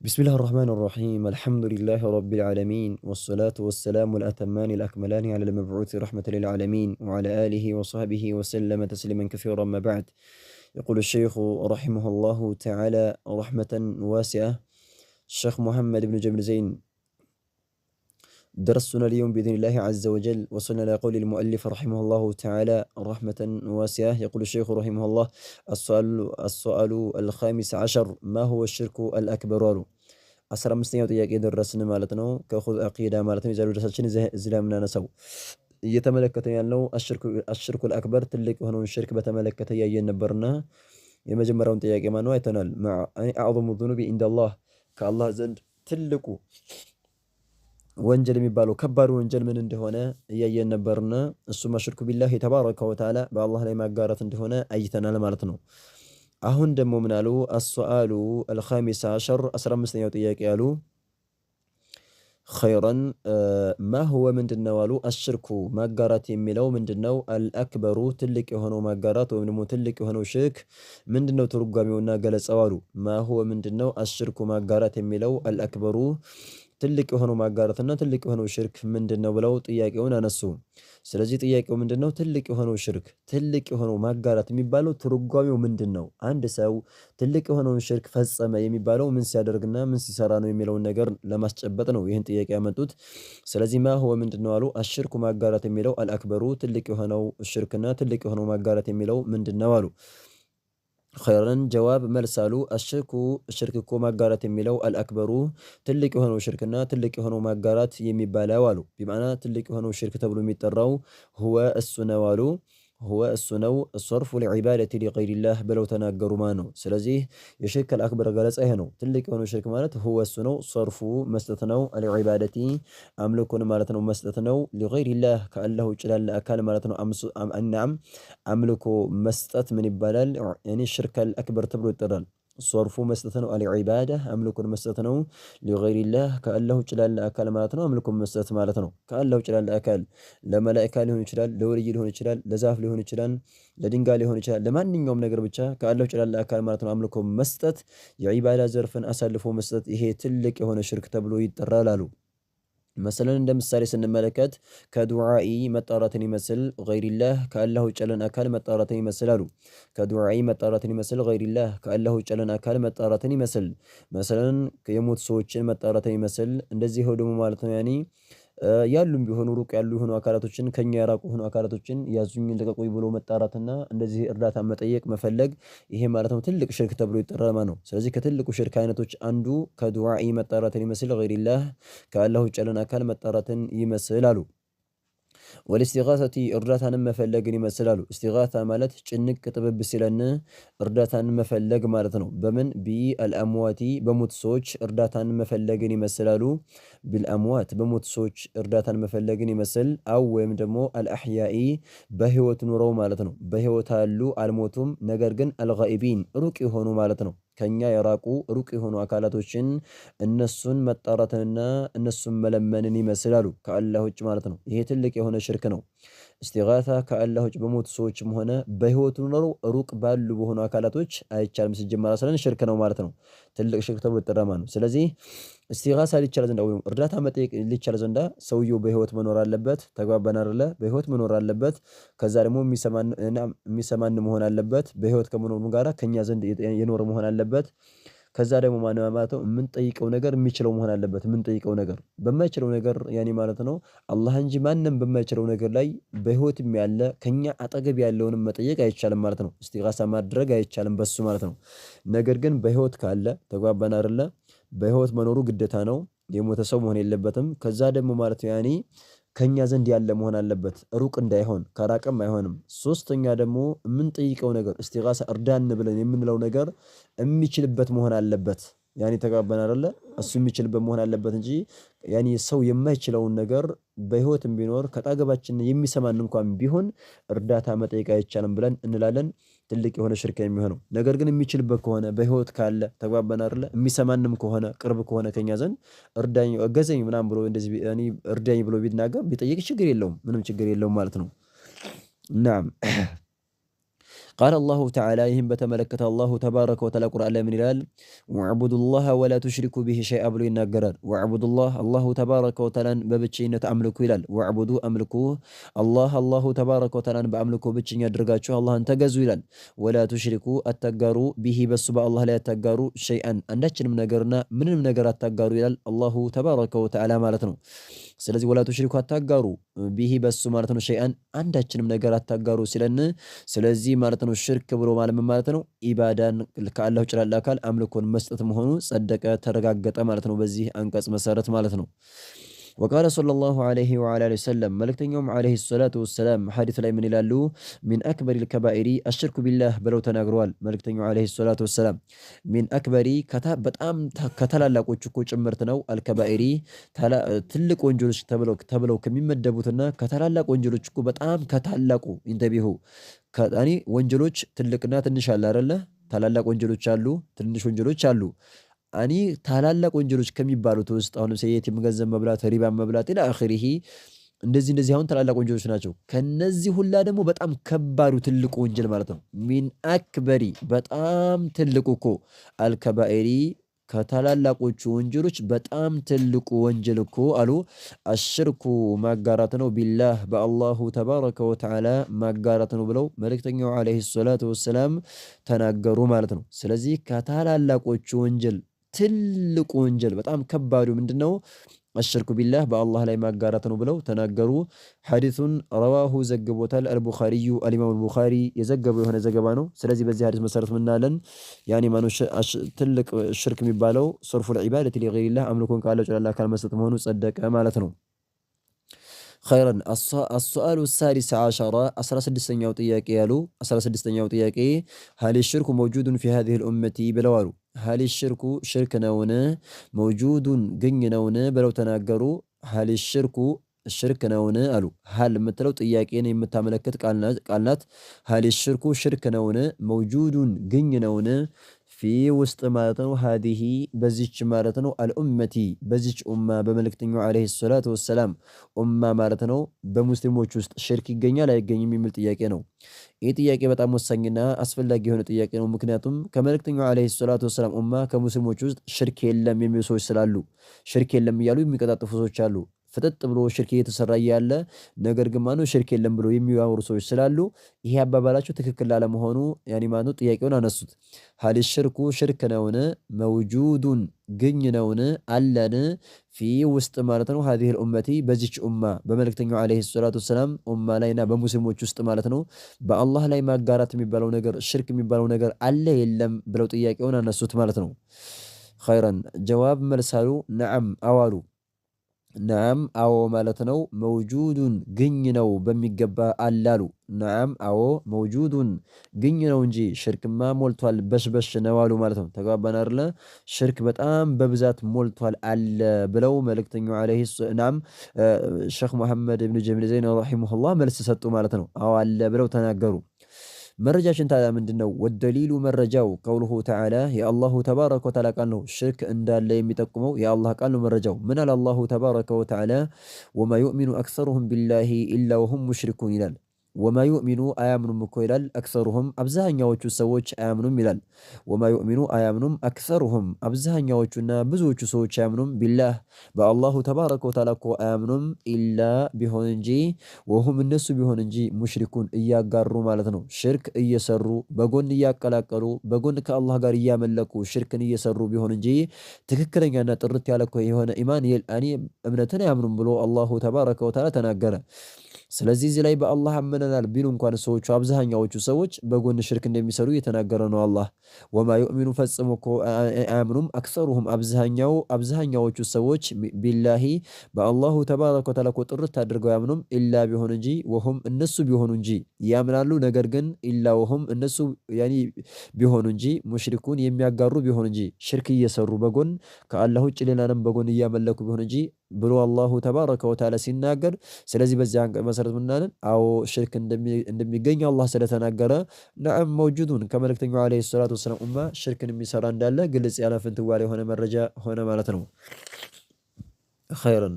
بسم الله الرحمن الرحيم الحمد لله رب العالمين والصلاة والسلام الأتمان الأكملان على المبعوث رحمة للعالمين وعلى آله وصحبه وسلم تسليما كثيرا ما بعد. يقول الشيخ رحمه الله تعالى رحمة واسعة الشيخ محمد بن جبل زين. درسنا اليوم بإذن الله عز وجل وصلنا إلى قول المؤلف رحمه الله تعالى رحمة واسعة. يقول الشيخ رحمه الله السؤال الخامس عشر: ما هو الشرك الأكبر؟ 15ኛው ጥያቄ ደረስን ማለት ነው። ከኹዝ አቂዳ ማለት ነው። የዛሬው ደርሳችን እዚህ ላይ የምናነሳው እየተመለከተን ያለው አሽርኩል አክበር ትልቅ የሆነውን ሽርክ በተመለከተ እያየን ነበርና የመጀመሪያውን ጥያቄ ማን ነው አይተናል። አዕظሙ ዙኑቢ ኢንደላህ ከአላህ ዘንድ ትልቁ ወንጀል የሚባለው ከባድ ወንጀል ምን እንደሆነ እያየን ነበርና እሱም አሽርኩ ቢላህ ተባረከ ወተዓላ በአላህ ላይ ማጋራት እንደሆነ አይተናል ማለት ነው። አሁን ደግሞ ምን አሉ? አስሱአሉ አልኻሚስ አሸር 15ኛው ጥያቄ አሉ። ኸይረን ማ ሁወ ምንድነው አሉ? አሽርኩ ማጋራት የሚለው ምንድነው? አልአክበሩ ትልቅ የሆነው ማጋራት ወይም ደግሞ ትልቅ የሆነው ሽርክ ምንድነው? ትርጓሜውና ገለጻው አሉ። ማ ሁወ ምንድነው? አሽርኩ ማጋራት የሚለው አልአክበሩ ትልቅ የሆነው ማጋራትና ትልቅ የሆነው ሽርክ ምንድነው ብለው ጥያቄውን አነሱ። ስለዚህ ጥያቄው ምንድነው? ትልቅ የሆነው ሽርክ ትልቅ የሆነው ማጋራት የሚባለው ትርጓሜው ምንድነው? አንድ ሰው ትልቅ የሆነውን ሽርክ ፈጸመ የሚባለው ምን ሲያደርግና ምን ሲሰራ ነው የሚለውን ነገር ለማስጨበጥ ነው ይህን ጥያቄ ያመጡት። ስለዚህ ማ ሁወ ምንድነው አሉ? አሽርኩ ማጋራት የሚለው አልአክበሩ ትልቅ የሆነው ሽርክና ትልቅ የሆነው ማጋራት የሚለው ምንድነው አሉ። ኸይረን ጀዋብ መልስ አሉ። አሽርኩ ሽርክ እኮ ማጋራት የሚለው አልአክበሩ ትልቅ የሆነው ሽርክና ትልቅ የሆነው ማጋራት የሚባለው አሉ። ቢማዕና ትልቅ የሆነው ሽርክ ተብሎ የሚጠራው ሁወ እሱ ነው አሉ። ሁወ እሱ ነው ሰርፉ ሊዒባደቲ ሊገይሪላህ ብለው ተናገሩ ማለት ነው። ስለዚህ የሽርክ አልአክበር ገለጻ ይሄ ነው። ትልቅ የሆነው ሽርክ ማለት ሁወ እሱ ነው፣ ሰርፉ መስጠት ነው፣ ሊዒባደቲ አምልኮን ማለት ነው መስጠት ነው፣ ሊገይሪላህ ከአላህ ውጭ ላለ አካል ማለት ነው። እናም አምልኮ መስጠት ምን ይባላል? ያኔ ሽርክ አልአክበር ተብሎ ይጠራል። ሶርፉ መስጠት ነው። አልዒባዳ አምልኮን መስጠት ነው። ሊገይሪላህ ከአላህ ውጭ ላለ አካል ማለት ነው። አምልኮን መስጠት ማለት ነው። ከአላህ ውጭ ላለ አካል ለመላእክት ሊሆን ይችላል፣ ለወልይ ሊሆን ይችላል፣ ለዛፍ ሊሆን ይችላል፣ ለድንጋይ ሊሆን ይችላል፣ ለማንኛውም ነገር ብቻ ከአላህ ውጭ ላለ አካል ማለት ነው አምልኮን መስጠት የዒባዳ ዘርፍን አሳልፎ መስጠት ይሄ ትልቅ የሆነ ሽርክ ተብሎ ይጠራል አሉ። መሰለን እንደ ምሳሌ ስንመለከት ከዱዓኢ መጣራትን ይመስል ገይሪላህ ከአላህ ውጭ ያለን አካል መጣራትን ይመስል አሉ። ከዱዓኢ መጣራትን ይመስል ገይሪላህ ከአላህ ውጭ ያለን አካል መጣራትን ይመስል መሰለን የሞት ሰዎችን መጣራትን ይመስል እንደዚህ ደግሞ ማለት ነው ያኒ ያሉም ቢሆኑ ሩቅ ያሉ የሆኑ አካላቶችን ከኛ የራቁ የሆኑ አካላቶችን ያዙኝ ልቀቁኝ ብሎ መጣራትና እንደዚህ እርዳታ መጠየቅ መፈለግ ይሄ ማለት ነው ትልቅ ሽርክ ተብሎ ይጠራል ማለት ነው። ስለዚህ ከትልቁ ሽርክ አይነቶች አንዱ ከዱዓኢ መጣራትን ይመስል ገይሪላህ ከአላህ ውጭ ያለን አካል መጣራትን ይመስል አሉ። ወልስቲጋሰቲ እርዳታንም መፈለግን ይመስላሉ። እስቲጋሳ ማለት ጭንቅ ጥብብ ሲለን እርዳታን መፈለግ ማለት ነው። በምን ቢአልአምዋቲ በሞት ሰዎች እርዳታን መፈለግን ይመስላሉ። ቢልአምዋት በሞት ሰዎች እርዳታን መፈለግን ይመስል አው ወይም ደግሞ አልአሕያኢ በህይወት ኑረው ማለት ነው። በህይወት አሉ አልሞቱም፣ ነገር ግን አልጋኢቢን ሩቅ የሆኑ ማለት ነው። ከኛ የራቁ ሩቅ የሆኑ አካላቶችን እነሱን መጣራትንና እነሱን መለመንን ይመስላሉ ከአላህ ውጭ ማለት ነው። ይሄ ትልቅ የሆነ ሽርክ ነው። እስቲጋሳ ከአላህ ውጭ በሞቱ ሰዎችም ሆነ በህይወቱ ኖረው ሩቅ ባሉ በሆኑ አካላቶች አይቻልም። ሲጀመር ስለን ሽርክ ነው ማለት ነው። ትልቅ ሽርክ ተብሎ ይጠራል ማለት ነው። ስለዚህ እስቲጋሳ ሊቻል ዘንዳ ወይም እርዳታ መጠየቅ ሊቻል ዘንዳ ሰውየው በህይወት መኖር አለበት። ተግባባን አይደለ? በህይወት መኖር አለበት። ከዛ ደግሞ የሚሰማን መሆን አለበት። በህይወት ከመኖሩ ጋራ ከኛ ዘንድ የኖረ መሆን አለበት። ከዛ ደግሞ ማለት ነው የምንጠይቀው ነገር የሚችለው መሆን አለበት። የምንጠይቀው ነገር በማይችለው ነገር ያኔ ማለት ነው አላህ እንጂ ማንም በማይችለው ነገር ላይ በህይወትም ያለ ከኛ አጠገብ ያለውንም መጠየቅ አይቻልም ማለት ነው። እስቲጋሳ ማድረግ አይቻልም በሱ ማለት ነው። ነገር ግን በህይወት ካለ ተግባባን አይደለ? በህይወት መኖሩ ግዴታ ነው። የሞተ ሰው መሆን የለበትም። ከዛ ደግሞ ማለት ነው ያኔ ከኛ ዘንድ ያለ መሆን አለበት። ሩቅ እንዳይሆን ከራቀም አይሆንም። ሶስተኛ ደግሞ የምንጠይቀው ነገር እስቲጋሳ እርዳን ብለን የምንለው ነገር የሚችልበት መሆን አለበት። ያኔ ተጋባን አይደለ? እሱ የሚችልበት መሆን አለበት እንጂ ያኔ ሰው የማይችለውን ነገር በህይወትም ቢኖር ከጣገባችን የሚሰማን እንኳን ቢሆን እርዳታ መጠየቅ አይቻልም ብለን እንላለን። ትልቅ የሆነ ሽርክ የሚሆነው ነገር ግን የሚችልበት ከሆነ በህይወት ካለ ተግባባን አይደለ? የሚሰማንም ከሆነ ቅርብ ከሆነ ከኛ ዘንድ እርዳኝ እገዘኝ ምናምን ብሎ እንደዚህ ያኔ እርዳኝ ብሎ ቢናገር ቢጠይቅ ችግር የለውም፣ ምንም ችግር የለውም ማለት ነው። ናም ቃለ አላሁ ተዓላ ይህም በተመለከተ አላሁ ተባረከ ወተዓላ ቁርአን ላይ ምን ይላል? ወዕቡዱላህ ወላ ቱሽሪኩ ቢሂ ሸይአ ብሎ ይናገራል። ወዕቡዱላህ አላሁ ተባረከ ወተዓላን በብቸኝነት አምልኩ ይላል። ወዕቡዱ አምልኩ አላሁ ተባረከ ወተዓላን በአምልኮ ብቸኛ አድርጋችሁ አላህን ተገዙ ይላል። ወላ ቱሽሪኩ አታጋሩ ቢሂ በሱ በአላህ ላይ አታጋሩ ሸይአን አንዳችንም ነገርና ምንም ነገር አታጋሩ ይላል አላሁ ተባረከ ወተዓላ ማለት ነው። ስለዚህ ወላ ቱሽሪኩ አታጋሩ ቢሂ በሱ ማለት ነው ሸይአን አንዳችንም ነገር አታጋሩ ሲለን ስለዚህ ማለት ነው ሽርክ ብሎ ማለት ነው ኢባዳን ከአላህ ውጭ ላለ አካል አምልኮን መስጠት መሆኑ ጸደቀ ተረጋገጠ ማለት ነው በዚህ አንቀጽ መሰረት ማለት ነው። ወቃለ ሰለላሁ ዐለይሂ ወዐላ አሊሂ ወሰለም መልእክተኛውም ዐለይሂ ሰላቱ ወሰላም ሐዲስ ላይ ምን ይላሉ? ሚን አክበሪል ከባኢሪ አሽርኩ ቢላህ ብለው ተናግረዋል። መልእክተኛው ዐለይሂ ሰላቱ ወሰላም ሚን አክበሪ በጣም ከታላላቆች እኮ ጭምርት ነው። አልከባኢሪ ትልቅ ወንጀሎች ተብለው ከሚመደቡትና ከታላላቅ ወንጀሎች እኮ በጣም ከታላቁ ኢንተቢሁ ከጣኒ ወንጀሎች ትልቅና ትንሽ አለ አይደለ? ታላላቅ ወንጀሎች አሉ፣ ትንሽ ወንጀሎች አሉ። አኒ ታላላቅ ወንጀሎች ከሚባሉት ውስጥ አሁን የቲም ገንዘብ መብላት፣ ሪባን መብላት ኢላ አኺሪሂ እንደዚህ አሁን ታላላቅ ወንጀሎች ናቸው። ከነዚህ ሁላ ደግሞ በጣም ከባዱ ትልቁ ወንጀል ማለት ነው። ሚን አክበሪ በጣም ትልቁ እኮ አልከባኢሪ ከታላላቆቹ ወንጀሎች በጣም ትልቁ ወንጀል እኮ አሉ አሽርኩ ማጋራት ነው፣ ቢላህ በአላሁ ተባረከ ወተዓላ ማጋራት ነው ብለው መልእክተኛው ዐለይሂ ሰላቱ ወሰላም ተናገሩ ማለት ነው። ስለዚህ ከታላላቆቹ ወንጀል ትልቁ ወንጀል በጣም ከባዱ ምንድነው? አሽርኩ ቢላህ በአላህ ላይ ማጋራት ነው ብለው ተናገሩ። ሐዲሱን ረዋሁ ዘግቦታል አልቡኻሪዩ አልኢማሙ አልቡኻሪ የዘገበው የሆነ ዘገባ ነው። ስለዚህ በዚህ ሐዲስ መሰረት ምናለን ያኔ ትልቅ ሽርክ የሚባለው ሶርፉል ዒባደቲ ሊገይሪላህ አምልኮን ካለው ጭላላ አካል መስጠት መሆኑ ጸደቀ ማለት ነው። ኸይረን አስሱአሉ ሳዲስ ዓሸረ 16ኛው ጥያቄ ያሉ 16ኛው ጥያቄ ሀል ሽርኩ መውጁዱን ፊ ሃዚሂል ኡመቲ ብለው አሉ። ሀል ሽርኩ ሽርክ ነውን? መውጁዱን ግኝ ነውን? ብለው ተናገሩ። ሀል ሽርኩ ሽርክ ነውን አሉ። ሀል የምትለው ጥያቄን የምታመለክት ቃል ናት። ሀል ሽርኩ ሽርክ ነውን? መውጁዱን ግኝ ነውን? ፊ ውስጥ ማለት ነው ሃዲሂ በዚች ማለት ነው አልኡመቲ በዚች ኡማ በመልእክተኛው ዐለይሂ ሰላቱ ወሰላም ኡማ ማለት ነው በሙስሊሞች ውስጥ ሽርክ ይገኛል አይገኝም የሚል ጥያቄ ነው። ይህ ጥያቄ በጣም ወሳኝና አስፈላጊ የሆነ ጥያቄ ነው። ምክንያቱም ከመልእክተኛው ዐለይሂ ሰላቱ ወሰላም ኡማ ከሙስሊሞች ውስጥ ሽርክ የለም የሚሉ ሰዎች ስላሉ ሽርክ የለም እያሉ የሚቀጣጥፉ ሰዎች አሉ። ፍጥጥ ብሎ ሽርክ እየተሰራ እያለ ነገር ግን ማነው ሽርክ የለም ብሎ የሚያወሩ ሰዎች ስላሉ ይሄ አባባላቸው ትክክል ላለመሆኑ ያኒ ማነው ጥያቄውን አነሱት። ሀል ሽርኩ ሽርክ ነውን? መውጁዱን ግኝ ነውን? አለን ፊ ውስጥ ማለት ነው ሀዚሂል ኡመቲ በዚች ኡማ በመልእክተኛው ዐለይሂ ሰላቱ ወሰላም ኡማ ላይና በሙስሊሞች ውስጥ ማለት ነው በአላህ ላይ ማጋራት የሚባለው ነገር ሽርክ የሚባለው ነገር አለ የለም ብለው ጥያቄውን አነሱት ማለት ነው። ኸይረን ጀዋብ መልሳሉ ነዓም አዋሉ ነዓም አዎ ማለት ነው። መውጁዱን ግኝ ነው በሚገባ አላሉ። ነዓም አዎ መውጁዱን ግኝ ነው እንጂ ሽርክማ ሞልቷል በሽበሽ ነው አሉ ማለት ነው። ተግባባን አይደለ? ሽርክ በጣም በብዛት ሞልቷል አለ ብለው መልእክተኛው ዐለይሂ ሰላም ሼኽ መሐመድ ብን ጀሚል ዘይን ረሂመሁላህ መልስ ሰጡ ማለት ነው። አዎ አለ ብለው ተናገሩ። መረጃችን ታዲያ ምንድነው? ወደሊሉ መረጃው ቀውሉሁ ተዓላ የአላሁ ተባረከ ወተዓላ ቃል ነው። ሽርክ እንዳለ የሚጠቁመው የአላህ ቃል ነው። መረጃው ምን አለ? አላሁ ተባረከ ወተዓላ ወማ ዩእሚኑ አክሰሩሁም ቢላሂ ኢላ ወሁም ሙሽሪኩን ይላል። ወማ ዩእሚኑ አያምኑም እኮ ይላል። አክሰሩሁም አብዛኛዎቹ ሰዎች አያምኑም ይላል። ወማ ዩእሚኑ አያምኑም አክሰሩሁም አብዛኛዎቹና ብዙዎቹ ሰዎች አያምኑም ቢላህ በአላሁ ተባረከ ወተዓላ እኮ አያምኑም ኢላ ቢሆን እንጂ ወሁም እነሱ ቢሆን እንጂ ሙሽሪኩን እያጋሩ ማለት ነው። ሽርክ እየሰሩ በጎን እያቀላቀሉ በጎን ከአላህ ጋር እያመለኩ ሽርክን እየሰሩ ቢሆን እንጂ ትክክለኛና ጥርት ያለ እኮ የሆነ ኢማን እምነትን አያምኑም ብሎ አላሁ ተባረከ ወተዓላ ተናገረ። ስለዚህ እዚህ ላይ በአላህ አመነናል ቢሉ እንኳን ሰዎቹ አብዛኛዎቹ ሰዎች በጎን ሽርክ እንደሚሰሩ እየተናገረ ነው አላህ። ወማ ዩእሚኑ ፈጽሞ እኮ አያምኑም አክሰሩሁም አብዛኛዎቹ ሰዎች ቢላሂ በአላሁ ተባረከ ወተዓላ እኮ ጥርት አድርገው አያምኑም ኢላ ቢሆን እንጂ ወሁም እነሱ ቢሆኑ እንጂ ያምናሉ። ነገር ግን ኢላ ወሁም እነሱ ያኒ ቢሆኑ እንጂ ሙሽሪኩን የሚያጋሩ ቢሆን እንጂ ሽርክ እየሰሩ በጎን ከአላህ ውጭ ሌላንም በጎን እያመለኩ ቢሆን እንጂ ብሎ አላሁ ተባረከ ወተዓላ ሲናገር ስለዚህ በዚህ አንቀጽ መሰረት ምናለን? አዎ ሽርክ እንደሚገኝ አላህ ስለተናገረ ነዓም መውጁዱን ከመልእክተኛው ዐለይሂ ሰላቱ ወሰላም ኡማ ሽርክን የሚሰራ እንዳለ ግልጽ ያለ ፍንትዋል የሆነ መረጃ ሆነ ማለት ነው። ኸይረን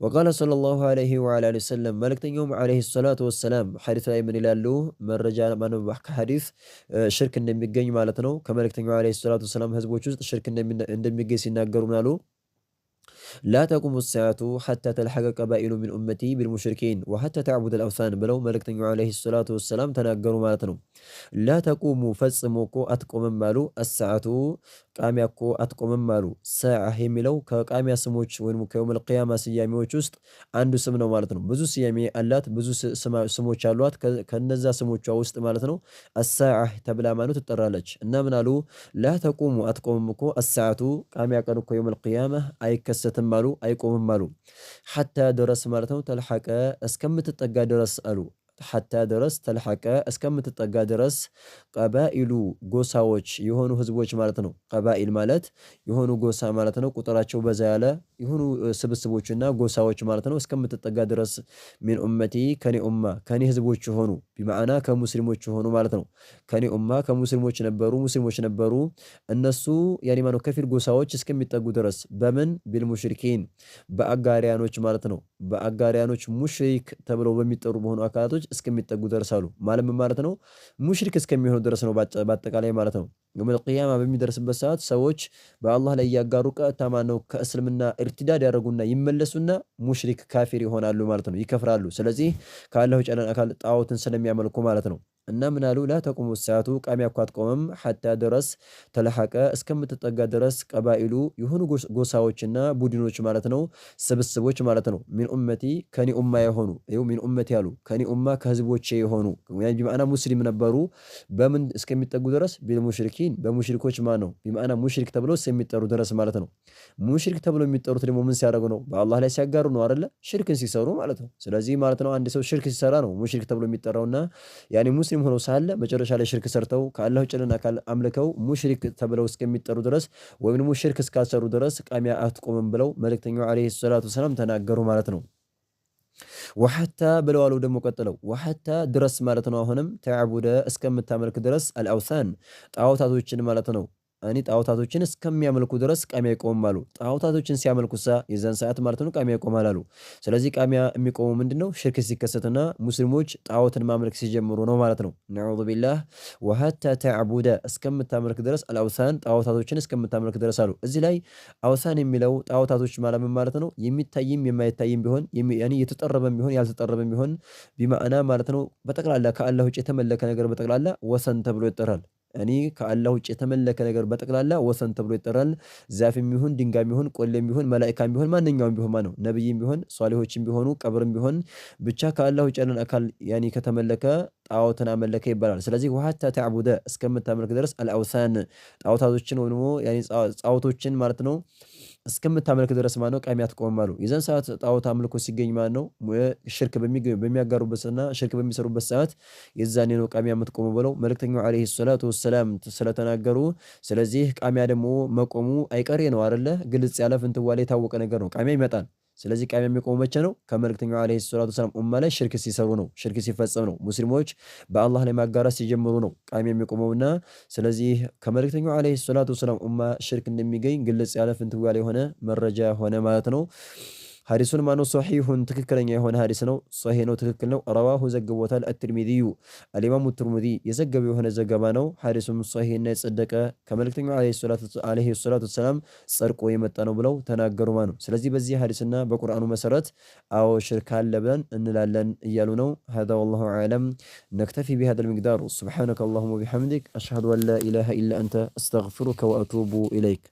وقال صلى الله عليه وعلى آله وسلم መልእክተኛውም عليه الصلاة والسلام ሐዲስ ላይ ምን ይላሉ? መረጃ ማንበብ ከሐዲስ ሽርክ እንደሚገኝ ማለት ነው። ከመልእክተኛው عليه الصلاة والسلام ህዝቦች ውስጥ ሽርክ እንደሚገኝ ሲናገሩ ምን አሉ? لا تقوم الساعة حتى تلحق قبائل من أمتي بالمشركين وحتى تعبد الأوثان بلو ملك عليه الصلاة والسلام تناقروا مالتنا لا تقوم فصموكو أتقوم مالو الساعة قامياكو أتقوم مالو ساعة هميلو كقاميا سموش وينمو كيوم القيامة سيامي وچوست عندو سمنو مالتنا بزو سيامي ألات بزو سموش ألوات كنزا سموش وست مالتنا الساعة تبلا مانو تترالج إنما لا تقوم أتقومكو الساعة قامياكو يوم القيامة أي كستم مالو أيقوم مالو حتى درس مالتو تلحق اسكمت التقا درس ألو حتى درس تلحق اسكمت التقا درس قبائل ጎሳዎች የሆኑ ህዝቦች ማለት ነው። ቀባኢል ማለት የሆኑ ጎሳ ማለት ነው። ቁጥራቸው በዛ ያለ የሆኑ ስብስቦችና ጎሳዎች ማለት ነው። እስከምትጠጋ ድረስ ሚን ኡመቲ ከኔ ኡማ ከኔ ህዝቦች የሆኑ ቢማዕና ከሙስሊሞች የሆኑ ማለት ነው። ከኔ ኡማ ከሙስሊሞች ነበሩ እነሱ ያኒ ማነው ከፊል ጎሳዎች እስከሚጠጉ ድረስ በምን ቢልሙሽሪኪን በአጋሪያኖች ማለት ነው። በአጋሪያኖች ሙሽሪክ ተብለው በሚጠሩ በሆኑ አካላቶች እስከሚጠጉ ድረስ አሉ ማለት ነው። ሙሽሪክ እስከሚሆኑ ድረስ ነው በአጠቃላይ ማለት ነው። የውመል ቂያማ በሚደርስበት ሰዓት ሰዎች በአላህ ላይ ያጋሩ ቀጥታ ማነው ከእስልምና ኢርቲዳድ ያደረጉና ይመለሱና ሙሽሪክ ካፊር ይሆናሉ ማለት ነው። ይከፍራሉ። ስለዚህ ከአላህ ውጭ ያለን አካል ጣዖትን ስለሚያመልኩ ማለት ነው። እና ምን አሉ? ላ ተቁሙ ሰዓቱ ቂያማ አትቆምም ሐታ ድረስ ተለሐቀ እስከምትጠጋ ድረስ ቀባኢሉ የሆኑ ጎሳዎችና ቡድኖች ማለት ነው፣ ስብስቦች ማለት ነው። ሚን ኡመቲ ከኒ ኡማ የሆኑ ይኸው ሚን ኡመቲ ያሉ ከኒ ኡማ ከህዝቦቼ የሆኑ ቢማዕና ሙስሊም ነበሩ በምን እስከሚጠጉ ድረስ ቢልሙሽሪኪን በሙሽሪኮች ማለት ነው። ቢማዕና ሙሽሪክ ተብለው እስከሚጠሩ ድረስ ማለት ነው። ሙሽሪክ ተብለው የሚጠሩት ደግሞ ምን ሲያደርጉ ነው? በአላህ ላይ ሲያጋሩ ነው አይደለ? ሽርክን ሲሰሩ ማለት ነው። ስለዚህ ማለት ነው አንድ ሰው ሽርክ ሲሰራ ነው ሙሽሪክ ተብሎ የሚጠራውና ያኒ ሙስሊም ሆነው ሳለ መጨረሻ ላይ ሽርክ ሰርተው ከአላህ ውጭ ያለን አካል አምልከው ሙሽሪክ ተብለው እስከሚጠሩ ድረስ ወይም ደግሞ ሽርክ እስካሰሩ ድረስ ቂያማ አትቆምም ብለው መልእክተኛው አለይሂ ሰላቱ ወሰላም ተናገሩ ማለት ነው። ወሐታ ብለዋሉ ደግሞ ቀጥለው ወሐታ ድረስ ማለት ነው። አሁንም ተዕቡደ እስከምታመልክ ድረስ አልአውሳን ጣዖታቶችን ማለት ነው። እኔ ጣዖታቶችን እስከሚያመልኩ ድረስ ቂያማ ይቆማሉ። ጣዖታቶችን ሲያመልኩሳ የዛን ሰዓት ማለት ነው ቂያማ ይቆማሉ። ስለዚህ ቂያማ የሚቆመው ምንድነው? ሽርክ ሲከሰትና ሙስሊሞች ጣዖትን ማምለክ ሲጀምሩ ነው ማለት ነው። ነዑዙ ቢላህ ወሐታ ተዕቡደ እስከምታመልክ ድረስ አልአውሳን ጣዖታቶችን እስከምታመልክ ድረስ አሉ። እዚህ ላይ አውሳን የሚለው ጣዖታቶች ማለት ነው የሚታይም የማይታይም ቢሆን ያኒ የተጠረበም ቢሆን ያልተጠረበም ቢሆን ቢማዕና ማለት ነው በጠቅላላ ከአላህ ውጭ የተመለከ ነገር በጠቅላላ ወሰን ተብሎ ይጠራል። እኔ ከአላህ ውጭ የተመለከ ነገር በጠቅላላ ወሰን ተብሎ ይጠራል። ዛፍም ይሁን ድንጋይም ይሁን ቆሌም ይሁን መላኢካም ቢሆን ማንኛውም ቢሆን ማለት ነው ነብይም ቢሆን ሷሊሆችም ቢሆኑ ቀብርም ቢሆን ብቻ ከአላህ ውጭ ያለን አካል ያኒ ከተመለከ ጣዖትን አመለከ ይባላል። ስለዚህ ወሐታ ተዕቡደ እስከምታመልክ ድረስ አልአውሳን ጣዖታቶችን ወይ ደግሞ ያኒ ጣዖቶችን ማለት ነው እስከምታመልክ ድረስ ማለት ነው ቂያማ አትቆምም አሉ። የዛን ሰዓት ጣዖት አምልኮ ሲገኝ ማለት ነው ሽርክ በሚያጋሩበትና ሽርክ በሚሰሩበት ሰዓት የዛኔ ነው ቂያማ የምትቆመው ብለው መልእክተኛው አለይሂ ሰላቱ ወሰላም ስለተናገሩ። ስለዚህ ቂያማ ደግሞ መቆሙ አይቀሬ ነው አይደለ? ግልጽ ያለ ፍንትዋሌ የታወቀ ነገር ነው። ቂያማ ይመጣል። ስለዚህ ቂያማ የሚቆመው መቼ ነው? ከመልእክተኛው አለይሂ ሰላቱ ወሰላም ኡማ ላይ ሽርክ ሲሰሩ ነው፣ ሽርክ ሲፈጸም ነው፣ ሙስሊሞች በአላህ ላይ ማጋራት ሲጀምሩ ነው ቂያማ የሚቆመውና። ስለዚህ ከመልእክተኛው አለይሂ ሰላቱ ወሰላም ኡማ ሽርክ እንደሚገኝ ግልጽ ያለ ፍንትዋሌ የሆነ መረጃ ሆነ ማለት ነው። ሐዲሱን ማነው ሶሒሁን ትክክለኛ የሆነ ሐዲስ ነው። ሶሒህ ነው፣ ትክክል ነው። ረዋሁ ዘግቦታል አትርሚዚዩ አልኢማሙ ትርሚዚ የዘገበው የሆነ ዘገባ ነው። ሐዲሱም ሶሒህና የጸደቀ ከመልእክተኛው አለይሂ ሰላቱ ወሰላም ጸድቆ የመጣ ነው ብለው ተናገሩ ማለት ነው። ስለዚህ በዚህ ሐዲስና በቁርአኑ መሰረት አዎ ሽርክ አለ ብለን እንላለን እያሉ ነው። هذا والله أعلم نكتفي بهذا المقدار سبحانك اللهم وبحمدك أشهد أن لا إله إلا أنت أستغفرك وأتوب إليك